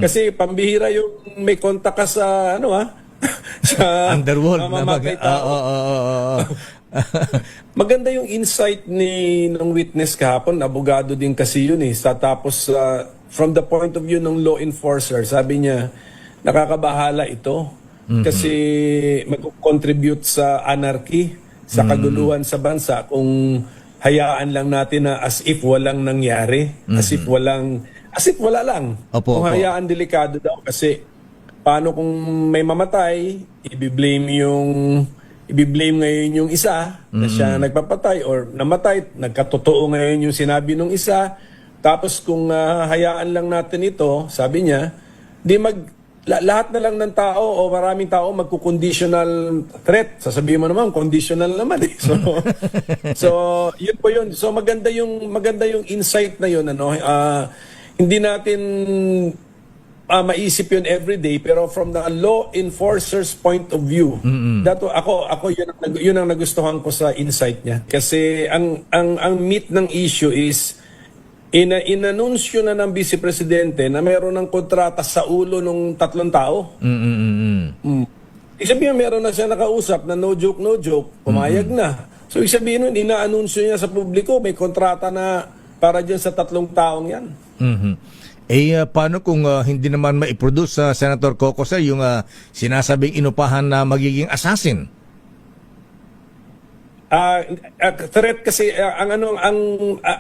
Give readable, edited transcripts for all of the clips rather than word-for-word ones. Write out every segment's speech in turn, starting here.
Kasi pambihira yung may kontak ka sa sa Underworld na mamamatay tao. Maganda yung insight ng witness kahapon, abogado din kasi yun eh. Tapos from the point of view ng law enforcer, sabi niya nakakabahala ito kasi mag-contribute sa anarchy, sa kaguluhan sa bansa kung hayaan lang natin na as if walang nangyari, as if wala lang. Opo, Kung opo. hayaan, delikado daw kasi paano kung may mamatay, ibiblame ngayon yung isa na siya nagpapatay or namatay, nagkatotoo ngayon yung sinabi nung isa. Tapos kung hayaan lang natin ito, sabi niya, lahat na lang ng tao o maraming tao magko-conditional threat. Sasabihin mo naman, conditional naman eh. So yun po yun. So maganda yung insight na yun. Hindi natin maisip yun everyday, pero from the law enforcer's point of view, ako yun ang nagustuhan ko sa insight niya. Kasi ang meat ng issue is inanunsyo na ng Vice Presidente na meron ng kontrata sa ulo ng 3 tao. Ibig sabihin, meron na siya nakausap na no joke, pumayag na. So ibig sabihin nun, inaanunsyo niya sa publiko, may kontrata na para dyan sa 3 taong yan. Paano kung hindi naman maiproduce sa Senator Coco sir yung sinasabing inupahan na magiging assassin? Threat kasi ang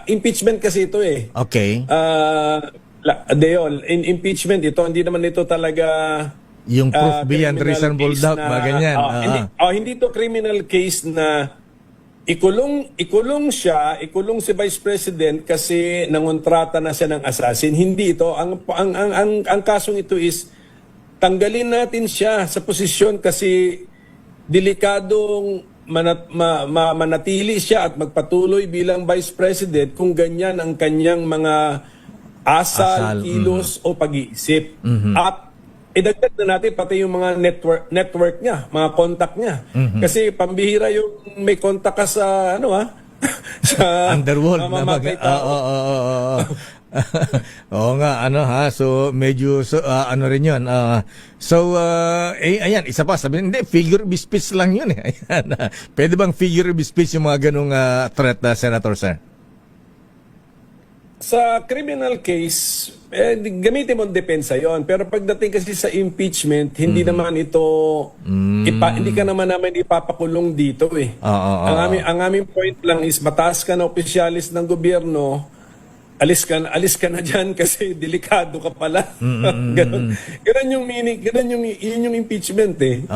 impeachment kasi ito eh. Okay. Impeachment ito, hindi naman ito talaga Yung proof beyond criminal reasonable case doubt, na, mga ganyan. Hindi to criminal case na ikulong si Vice President kasi nangontrata na siya ng assassin. Hindi ito. Ang kasong ito is tanggalin natin siya sa posisyon kasi delikadong manatili siya at magpatuloy bilang Vice President kung ganyan ang kanyang mga asal, kilos o pag-iisip. At idagdag na natin pati yung mga network niya, mga contact niya. Kasi pambihira yung may contact ka sa sa Underworld na mamamatay tao. Oo nga, so medyo rin yun. Ayan, isa pa, sabi, hindi, figure of speech lang yun eh. Ayan, pwede bang figure of speech yung mga ganung threat, Senator sir? Sa criminal case, gamitin mo ang depensa yon. Pero pagdating kasi sa impeachment, hindi naman ito, hindi ka naman ipapakulong dito eh. Ang aming point lang is mataas ka na opisyalis ng gobyerno, alis ka na dyan kasi delikado ka pala. Ganun yung meaning, yun yung impeachment eh.